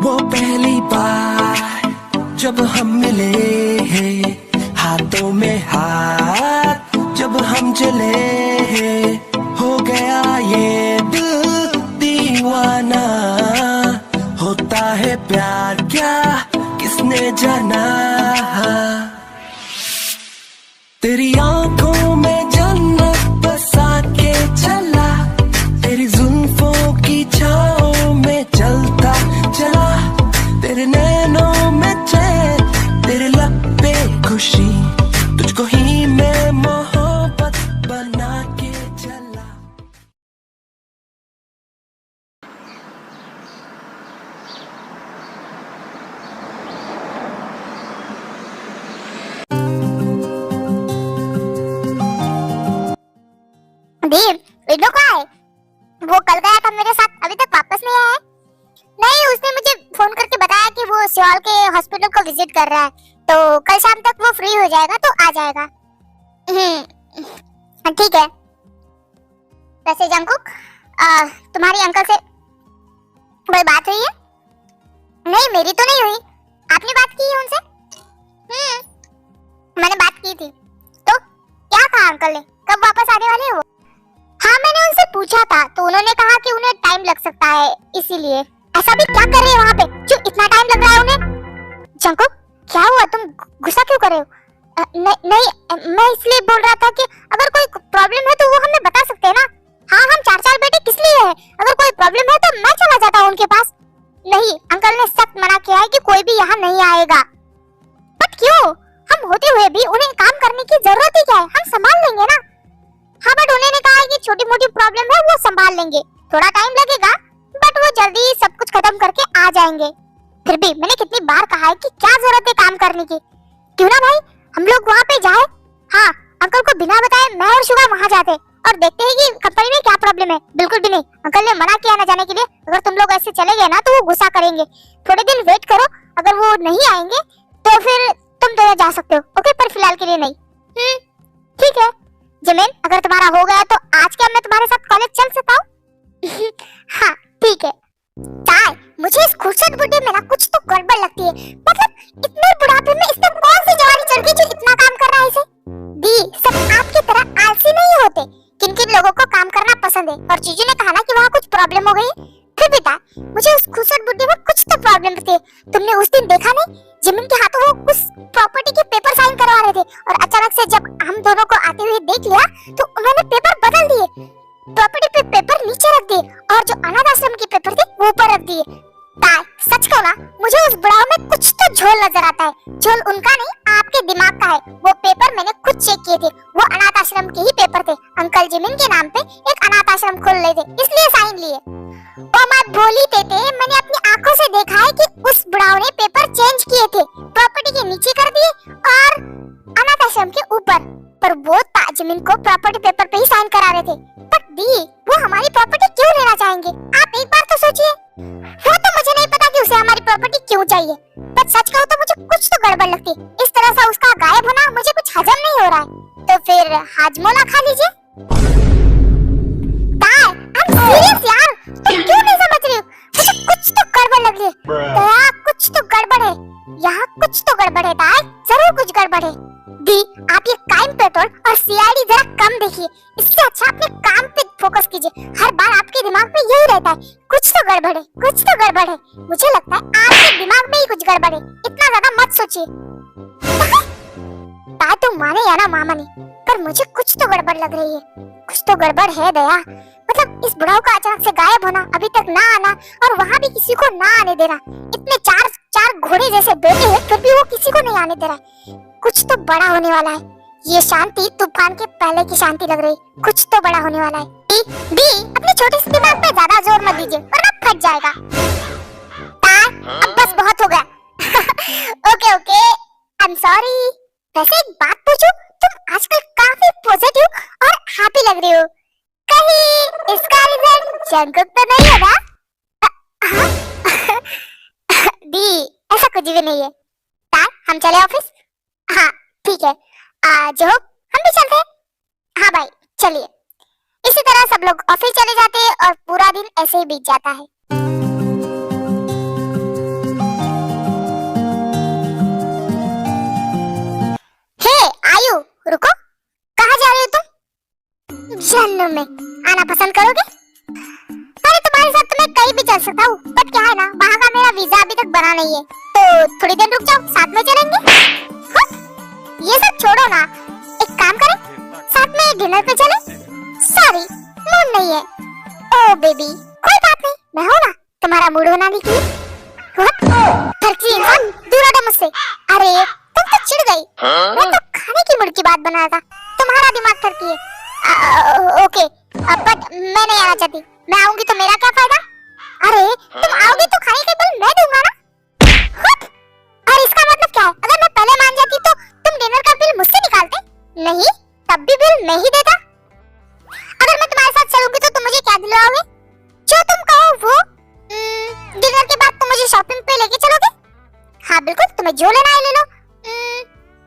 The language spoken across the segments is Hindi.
वो पहली बार जब हम मिले, हाथों में हाथ जब हम चले, हो गया ये दिल दीवाना। होता है प्यार क्या किसने जाना। तेरी आंखों में जन्नत बसा के चला, तेरी जुल्फों की छाओं में चलता चला। तेरे नैनों में चैन, तेरे लब पे खुशी, तुझको ही मैं मोहब्बत बना के चला। देव, विड्रो कहाँ है? वो कल गया था मेरे साथ, अभी तक वापस नहीं आया है। नहीं, उसने मुझे फोन करके बताया कि वो सियोल के हॉस्पिटल को विजिट कर रहा है, तो कल शाम तक वो फ्री हो जाएगा तो आ जाएगा। ठीक है। वैसे जंकुक, तुम्हारी अंकल से कोई बात हुई है? नहीं, मेरी तो नहीं हुई। आपने बात की है उनसे? मैंने बात की थी। तो क्या कहा अंकल ने? कब वापस आने वाले हैं वो? हाँ, मैंने उनसे पूछा था तो उन्होंने कहा कि उन्हें टाइम लग सकता है, इसीलिए। ऐसा भी क्या कर रहे हैं वहाँ पे जो इतना टाइम लग रहा है उन्हें? जंकुक, क्या हुआ? तुम गुस्सा क्यों कर रहे हो? नहीं, मैं इसलिए बोल रहा था कि अगर कोई प्रॉब्लम है तो वो हमें बता सकते हैं ना। हाँ, हम चार बेटे किस लिए हैं? अगर कोई प्रॉब्लम है तो मैं चला जाता हूँ उनके पास। नहीं, अंकल ने सख्त मना किया है कि कोई भी यहाँ नहीं आएगा। बट क्यों? हम होते हुए भी उन्हें काम करने की जरूरत ही क्या है? हम संभाल लेंगे ना। हाँ, बट उन्होंने कहा है कि छोटी मोटी प्रॉब्लम है वो संभाल लेंगे, थोड़ा टाइम लगेगा बट वो जल्दी सब कुछ खत्म करके आ जाएंगे। फिर भी मैंने कितनी बार कहा है कि क्या जरूरत है काम करने की। क्यों ना भाई हम लोग वहाँ पे जाए। हाँ, अंकल को बिना बताए मैं और शुभा वहाँ जाते और देखते हैं कि कंपनी में क्या प्रॉब्लम है। बिल्कुल भी नहीं, अंकल ने मना किया ना जाने के लिए। अगर तुम लोग ऐसे चले गए ना तो वो गुस्सा करेंगे। थोड़े दिन वेट करो, अगर वो नहीं आएंगे तो फिर तुम दोनों जा सकते हो। ओके, पर फिलहाल के लिए नहीं। ठीक है जमीन, अगर तुम्हारा हो गया तो आज क्या मैं तुम्हारे साथ कॉलेज चल सकता हूँ? हाँ ठीक है। ताई, मुझे इस खूबसूरत बुढ़े में ना कुछ तो गड़बड़ लगती है। मतलब इतने बुढ़ापे में इसने कौन सी जवानी चढ़ गई जो इतना काम कर रहा है इसे? दी, सब आपकी तरह आलसी नहीं होते। किन किन लोगों को काम करना पसंद है। और जीजू ने कहा ना कि वहाँ कुछ प्रॉब्लम हो गई। फिर भी ताई, मुझे उस खूबसूरत बुढ़े में कुछ तो प्रॉब्लम थी। तुमने उस दिन देखा नहीं, जमीन के हाथों वो उस प्रॉपर्टी के पेपर साइन करवा रहे थे और अचानक से जब हम दोनों को आते हुए देख लिया तो उन्होंने पेपर बदल दिए। प्रॉपर्टी पे पेपर नीचे रख दिए और जो अनाथ आश्रम के पेपर थे वो ऊपर रख दिए। ताई, सच कहूं ना, मुझे उस बुढ़ाओ में कुछ तो झोल नजर आता है। झोल उनका नहीं, आपके दिमाग का है। वो पेपर मैंने खुद चेक किए थे, वो अनाथ आश्रम के ही पेपर थे। अंकल जिमिन के नाम पे एक अनाथ आश्रम खोल रहे थे, इसलिए साइन लिए। ओ मैं भोली तेते, मैंने अपनी आंखों से देखा है कि उस बुढ़ाओ ने पेपर चेंज किए थे, प्रॉपर्टी के नीचे कर दिए और अनाथ आश्रम के ऊपर। पर वो ताजमीन को प्रॉपर्टी पेपर पे ही साइन करा रहे थे। बट दी, वो हमारी प्रॉपर्टी क्यों लेना चाहेंगे? आप एक बार तो सोचिए। वो तो मुझे नहीं पता कि उसे हमारी प्रॉपर्टी क्यों चाहिए, पर सच कहूं तो मुझे कुछ तो गड़बड़ लगती। इस तरह से उसका गायब होना मुझे कुछ हजम नहीं हो रहा है। तो फिर हाजमोला खा लीजिए। सीरियस यार, तुम क्यों नहीं समझ रही हो? मुझे कुछ तो गड़बड़ लग रही है। दया, कुछ तो गड़बड़ है यहाँ, कुछ तो गड़बड़ है ताई, जरूर कुछ गड़बड़ है। दी, आप ये क्राइम पेट्रोल और सीआईडी जरा कम देखिए, इससे अच्छा अपने काम पे फोकस कीजिए। हर बार आपके दिमाग में यही रहता है, कुछ तो गड़बड़ है, कुछ तो गड़बड़ है। मुझे लगता है आपके दिमाग में ही कुछ गड़बड़ है, इतना ज्यादा मत सोचिए। ताई, तुम माने या ना माने, पर मुझे कुछ तो गड़बड़ लग रही है। कुछ तो गड़बड़ है दया। मतलब इस बुढ़ाओ का अचानक से गायब होना, अभी तक ना आना और वहाँ भी किसी को ना आने देना। इतने चार घोड़े जैसे बेटे हैं फिर भी वो किसी को नहीं आने दे रहा। कुछ तो बड़ा होने वाला है। ये शांति तूफान के पहले की शांति लग रही। कुछ तो बड़ा होने वाला है। दी, अपने छोटे से दिमाग पे ज्यादा जोर मत दीजिए वरना फट जाएगा। अब बस बहुत हो गया। Okay okay, I am sorry. वैसे एक बात पूछूं, तुम आजकल काफी पॉजिटिव और हैप्पी लग रही हो। कहीं इसका रीजन जंकुक तो नहीं है ना? दी, ऐसा कुछ भी नहीं है। ताई, हम चले ऑफिस? हाँ ठीक है। जो हम भी चलते हैं। हाँ भाई चलिए। इसी तरह सब लोग ऑफिस चले जाते हैं और पूरा दिन ऐसे ही बीत जाता है। क्या है ना, वहाँ का मेरा वीजा अभी तक बना नहीं है, तो थोड़ी देर रुक जाओ, साथ में चलेंगे। हाँ? ये सब छोड़ो ना, एक काम करें, साथ में डिनर पे चले। सॉरी, मूड नहीं है। ओ बेबी, कोई बात नहीं, मैं हूँ ना तुम्हारा मूड बनाने के लिए। फर्जी इंसान, दूर हटो मुझसे। अरे तुम तो चिढ़ गई, मैं तो खाने की मूड की बात बना रहा था, तुम्हारा दिमाग फर्जी है। ओके, बट मैं नहीं आना चाहती। मैं आऊंगी तो मेरा क्या फायदा? अरे तुम आओगी तो खाने के बिल मैं दूंगा ना। और इसका मतलब क्या है? अगर मैं पहले मान जाती तो तुम डिनर का बिल मुझसे निकालते? नहीं, तब भी बिल मैं ही देता। अगर मैं तुम्हारे साथ चलूंगी तो तुम मुझे क्या दिलाओगे? जो तुम कहो वो। डिनर के बाद तुम मुझे शॉपिंग पे लेके चलोगे? हाँ बिल्कुल, तुम्हें जो लेना है ले लो।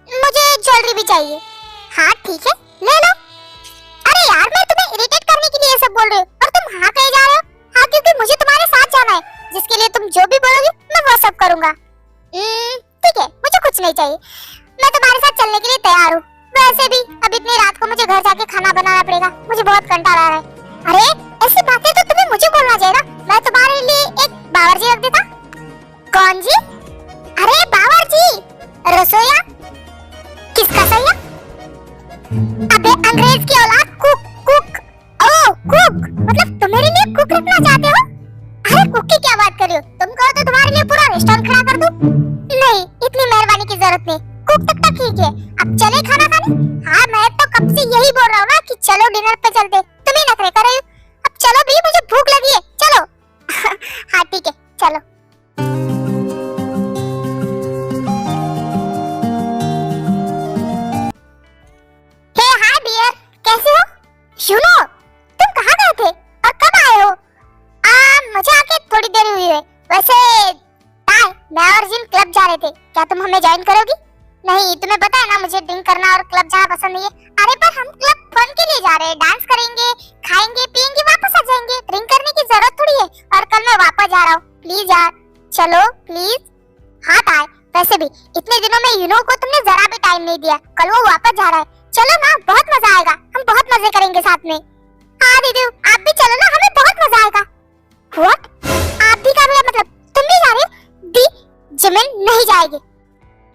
मुझे ज्वेलरी भी चाहिए। हाँ ठीक है, ले लो। अरे यार, मैं तुम्हें इरिटेट करने के लिए ये सब बोल रही हूँ और तुम हाँ कहे जा रहे हो। हाँ, क्योंकि मुझे तुम्हारे साथ जाना है, जिसके लिए तुम जो भी बोलोगे मैं वो सब करूंगा। ठीक है, मुझे कुछ नहीं चाहिए, मैं तुम्हारे साथ चलने के लिए तैयार हूँ। वैसे भी अब इतनी रात को मुझे घर जाके खाना बनाना पड़ेगा, मुझे बहुत कंटाला आ रहा है। अरे ऐसी बातें तो तुम्हें मुझे बोलना चाहिए ना, मैं तुम्हारे लिए एक बावर्ची रख देता। कौन जी? अरे बावर्ची, रसोईया। किसका सैया? अबे अंग्रेज की औलाद, कुक। कुक, ओह कुक, मतलब तुम मेरे लिए कुक रखना चाहते हो? अरे कुक की क्या बात कर रही हो? तुम कहो तो तुम्हारे लिए पूरा रेस्टोरेंट खड़ा कर दूं। नहीं, इतनी मेहरबानी की जरूरत नहीं, कुक तक ठीक है। अब चले खाना खाने? हाँ, मैं तो कब से यही बोल रहा हूँ ना कि चलो डिनर पे चलते, तुम ही नखरे कर रही हो। अब चलो भी, मुझे भूख लगी है, चलो। हाँ ठीक है, चलो। हे हाय डियर, कैसे हो? सुनो, तुम कहाँ गए थे और कब आए हो? मुझे आके थोड़ी देर हुई है। वैसे मैं और जिम क्लब जा रहे थे, क्या तुम हमें ज्वाइन करोगी? नहीं, तुम्हें पता है ना मुझे ड्रिंक करना और क्लब जाना पसंद नहीं है। अरे पर हम क्लब फन के लिए जा रहे हैं, डांस करेंगे, खाएंगे पिएंगे, वापस आ जाएंगे, ड्रिंक करने की जरूरत थोड़ी है। और कल मैं वापस जा रहा हूँ, प्लीज यार चलो प्लीज। हाँ ताए, वैसे भी इतने दिनों में यूनो को तुमने जरा भी टाइम नहीं दिया, कल वो वापस जा रहा है, चलो ना, बहुत मजा आएगा, हम बहुत मजे करेंगे साथ में। हाँ दीदी, आप भी चलो ना, हमें बहुत मजा आएगा। व्हाट? आप भी का मतलब तुम भी जा रहे हो? दी जिमिन नहीं जाएगी।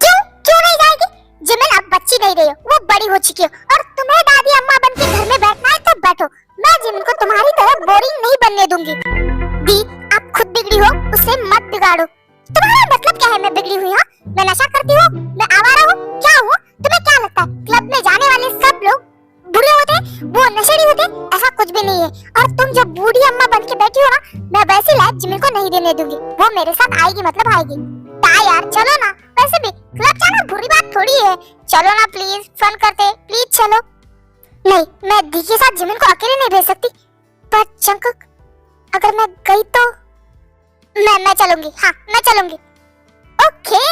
क्यों क्यों नहीं जाएगी? जिमिन अब बच्ची नहीं रही हो, वो बड़ी हो चुकी हो, और तुम्हें दादी अम्मा बन के घर में बैठना है तो बैठो, मैं जिमिन को तुम्हारी तरह बोरिंग नहीं बनने दूंगी। दी, आप खुद बिगड़ी हो, उसे मत बिगाड़ो। तुम्हारा मतलब क्या है मैं बिगड़ी हुई? हाँ, मैं नशा करती हूँ, मैं आवारा हूँ, क्या हूँ? तुम्हें क्या लगता है क्लब में जाने वाले सब लोग बुरे होते हैं, वो नशेड़ी होते हैं? ऐसा कुछ भी नहीं है। और तुम जब बूढ़ी अम्मा बन के बैठी हो ना, मैं वैसी लाइफ जिमिन को नहीं देने दूंगी, वो मेरे साथ आएगी मतलब आएगी। ता यार चलो ना, वैसे भी क्लब जाना बुरी बात थोड़ी है, चलो ना प्लीज, फन करते, प्लीज चलो। नहीं, मैं दी के साथ जिमिन को अकेले नहीं भेज सकती, पर चंकक अगर मैं गई तो मैं चलूंगी। हाँ मैं चलूंगी। Okay,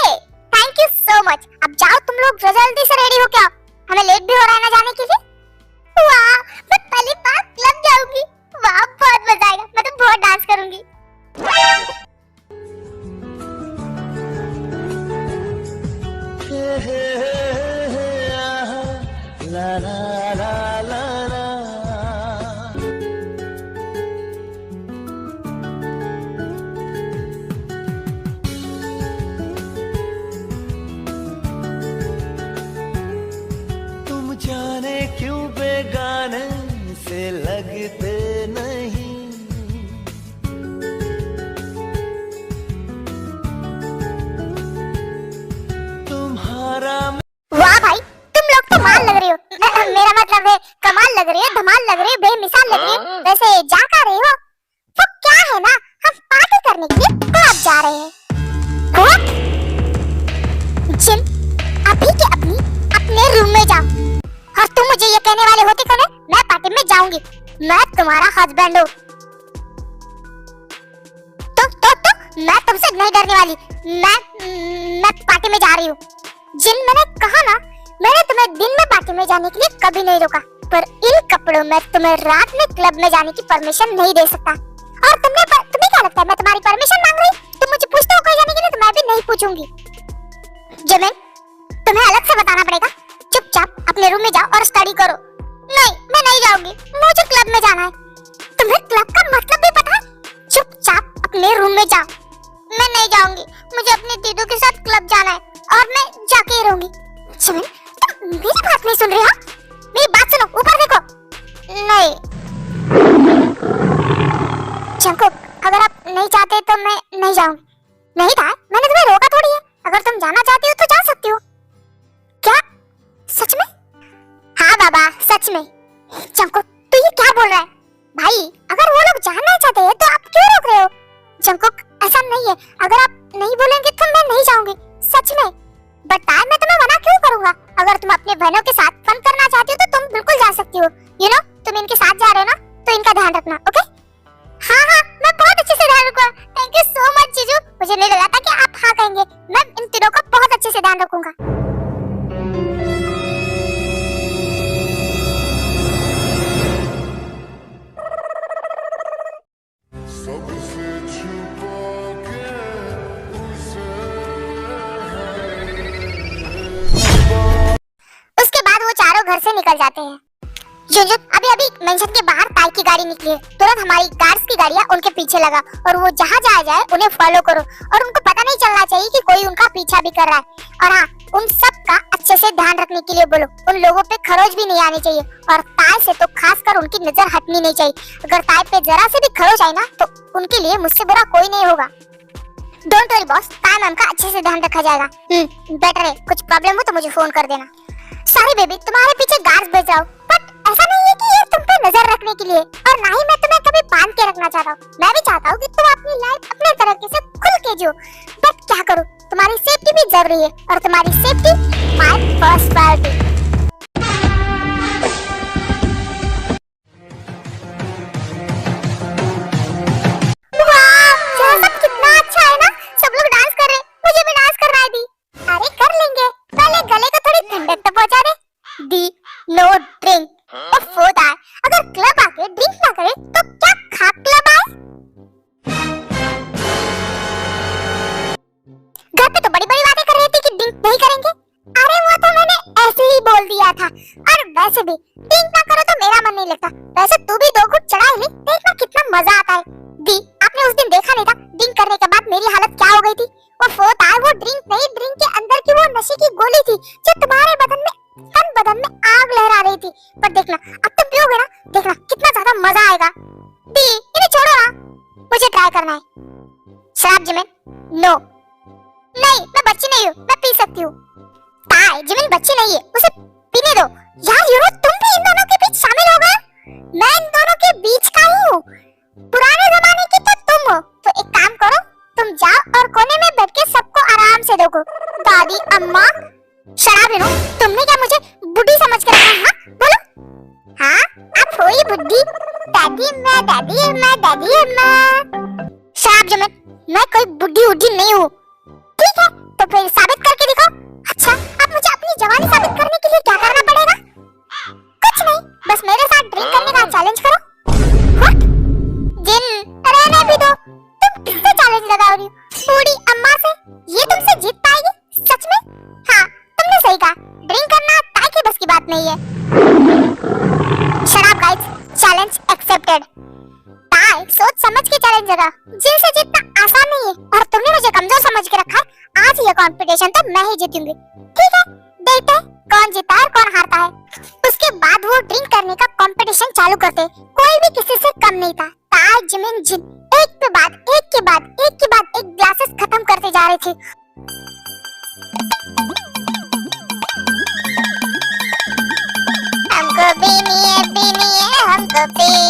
thank you so much. अब जाओ तुम लोग, जल्दी से रेडी हो क्या, हमें लेट भी हो रहा है ना जाने के लिए। वाह, मैं पहली बार क्लब जाऊंगी, वाह बहुत मजा आएगा, मैं तो बहुत डांस करूंगी। ला ला ला ला ला। तुम जाने क्यों बेगाने से लगते नहीं, तुम्हारा। वाह भाई, तुम लोग तो माल लग रही हो, मेरा मतलब है कमाल लग रही है, धमाल लग रही है, बेमिसाल लग रही है। वैसे जा कर रही हो? वो क्या है ना, हम पार्टी करने के लिए क्लब जा रहे हैं। जिम, अभी के अभी अपने रूम में जाओ। और तुम मुझे ये कहने वाले होते कौन है मैं पार्टी में जाऊंगी? मैं तुम्हारा हस्बैंड हूँ, तो मैं तुमसे नहीं डरने वाली। मैं पार्टी में जा रही हूँ। जिन, मैंने कहा ना, मैंने तुम्हें दिन में पार्टी में जाने के लिए कभी नहीं रोका, पर इन कपड़ों में तुम्हें रात में क्लब में जाने की परमिशन नहीं दे सकता। और तुम्हें क्या लगता है मैं तुम्हारी परमिशन मांग रही? तुम मुझे पूछते हो कहीं जाने के लिए तो मैं भी नहीं पूछूंगी। जिमिन, तुम्हें अलग से बताना पड़ेगा, चुपचाप अपने रूम में जाओ और स्टडी करो। नहीं, मैं नहीं जाऊंगी, मुझे क्लब में जाना है। तुम्हें क्लब का मतलब भी पता है? चुपचाप अपने रूम में जाओ। नहीं रहूंगी। जिमिन, तुम मेरी बात नहीं सुन रहे हो? मेरी बात सुनो, ऊपर देखो। नहीं जंकुक, अगर आप नहीं चाहते तो मैं नहीं जाऊंगी। नहीं था, मैंने तुम्हें रोका थोड़ी है। अगर तुम जाना चाहती हो तो जा सकती हो। क्या सच में? हाँ बाबा, सच में। जंकुक, तू ये क्या बोल रहा है? भाई, अगर वो लोग जाना चाहते हैं तो आप क्यों रोक रहे हो? जंकुक, ऐसा नहीं है। अगर आप नहीं बोलेंगे तो मैं नहीं जाऊंगी, सच में। बट मैं तुम्हें मना क्यों करूंगा? अगर तुम अपने बहनों के साथ फन करना चाहती हो तो तुम बिल्कुल जा सकती हो। यू नो, तुम इनके साथ जा रहे हो ना, तो इनका ध्यान रखना, ओके? हाँ हाँ, मैं बहुत अच्छे से ध्यान रखूंगा। थैंक यू सो मच जीजू। मुझे नहीं लगा था कि आप हाँ कहेंगे। मैं इन तीनों का बहुत अच्छे से ध्यान रखूंगा। उसके बाद वो चारों घर से निकल जाते हैं। जुनजुन, अभी अभी मेंशन के बाहर ताई की गाड़ी निकली है। तुरंत हमारी गार्ड्स की गाड़ियां उनके पीछे लगा और वो जहाँ जाए उन्हें फॉलो करो और उनको पता नहीं चलना चाहिए कि कोई उनका पीछा भी कर रहा है। और हाँ, उन सब का अच्छे से ध्यान रखने के लिए बोलो। उन लोगों पे खरोच भी नहीं आनी चाहिए और ताई से तो खासकर उनकी नजर हटनी नहीं चाहिए। अगर ताई पे जरा से भी खरोच आई ना तो उनके लिए मुझसे बुरा कोई नहीं होगा। डोंट वरी बॉस, ताई मैम का अच्छे से ध्यान रखा जाएगा। बेटर है, कुछ प्रॉब्लम हो तो मुझे फोन कर देना। सॉरी बेबी, तुम्हारे पीछे गार्ड्स भेज रहा हूं, बट ऐसा नहीं है कि ये तुम पे नजर रखने के लिए, और ना ही मैं तुम्हें कभी बांध के रखना चाहता हूँ। मैं भी चाहता हूँ कि तुम अपनी लाइफ अपने तरीके से खुल के जियो, बट क्या करूँ, तुम्हारी सेफ्टी भी जरूरी है और तुम्हारी safety my first priority. No drink. अगर क्लब आके ड्रिंक ना करे तो क्या खा क्लब आए? घर पे तो बड़ी बड़ी बातें कर रही थी कि ड्रिंक नहीं करेंगे। अरे वो तो मैंने ऐसे ही बोल दिया था। और वैसे भी ड्रिंक ना करो तो मेरा मन नहीं लगता। वैसे तू भी 2 घूंट चढ़ा ले, देखना कितना मजा आता है। दी, आपने उस दिन देखा नहीं था ड्रिंक करने के बाद मेरी हालत क्या हो गई थी? वो ड्रिंक नहीं, ड्रिंक के अंदर की वो नशे की गोली थी जो तुम्हारे बदन में आग लहरा रही थी। पर देखना, अब तुम पियोगे ना, देखना कितना ज्यादा मजा आएगा। दी, इन्हें छोड़ो ना, मुझे ट्राई करना है। शराब जिमिन, नो। नहीं, मैं बच्ची नहीं हूँ, मैं पी सकती हूँ। ताई, जिमिन बच्ची नहीं है, उसे पीने दो। यार यूरो, तुम भी इन दोनों के बीच शामिल हो गए? मैं इन दोनों के बीच का ही हूँ। पुराने जमाने की तो तुम हो। तो एक काम करो, तुम जाओ और कोने में बैठ के सबको आराम से देखो। दादी, अम्मा, शराब लो। तुमने क्या मुझे बुढ़ी समझ कर रखा है? हाँ बोलो। हाँ, आप हो ही बुढ़ी। दादी अम्मा। शराब जिमिन, मैं कोई बुढ़ी उढ़ी नहीं हूँ। ठीक है, तो फिर साबित करके दिखाओ। अच्छा, अब मुझे अपनी जवानी साबित करने के लिए क्या करना पड़ेगा? कुछ नहीं, बस मेरे साथ ड्रिंक करने का चैलेंज करो। व्हाट? जिन, रहने भी दो। तुम किससे चैलेंज लगा रही हो? बूढ़ी अम्मा से? ये तुमसे जीत पाएगी? सच में? हाँ, तुमने सही कहा। ड्रिंक करना ताई की बस की बात नहीं है। शराब गाइस, चैलेंज एक्सेप्टेड। ताई, सोच समझ के चैलेंज लगा। जिन से जीतना आसान नहीं है और तुमने मुझे कमजोर समझ के रखा है। आज ये कंपटीशन तो मैं ही जीतूंगी। ठीक है, देखते हैं कौन जीता है और कौन हारता है। उसके बाद वो ड्रिंक करने का कंपटीशन चालू करते। कोई भी किसी से कम नहीं था। ताई, जिमिन, जिन एक के बाद एक ग्लासेस खत्म करते जा रहे थे। हमको पीनी है, हमको पीनी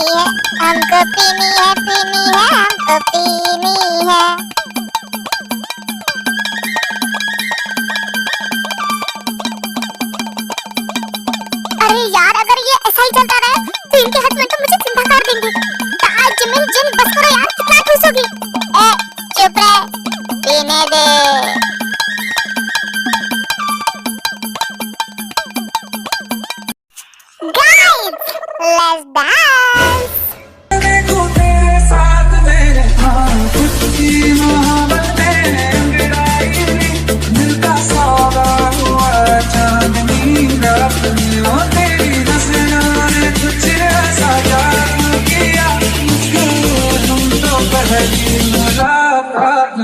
है, हमको पीनी है, हमको पीनी है। अरे यार, अगर ये ऐसा ही चलता रहा तो इनके हस्बैंड तो मुझे जिंदा कर देंगे। ताई, जिमिन, जिन, बस करो यार, कितना ठूसोगी? चुप रह, पीने दे। Let's dance. तेरे साथ मेरे कुछ की मोहब्बतें मिलता सौदा हुआ चांदनी रात में। तेरी नजरों ने कुछ ऐसा जादू किया मुझको, तुम तो पहली मुलाकात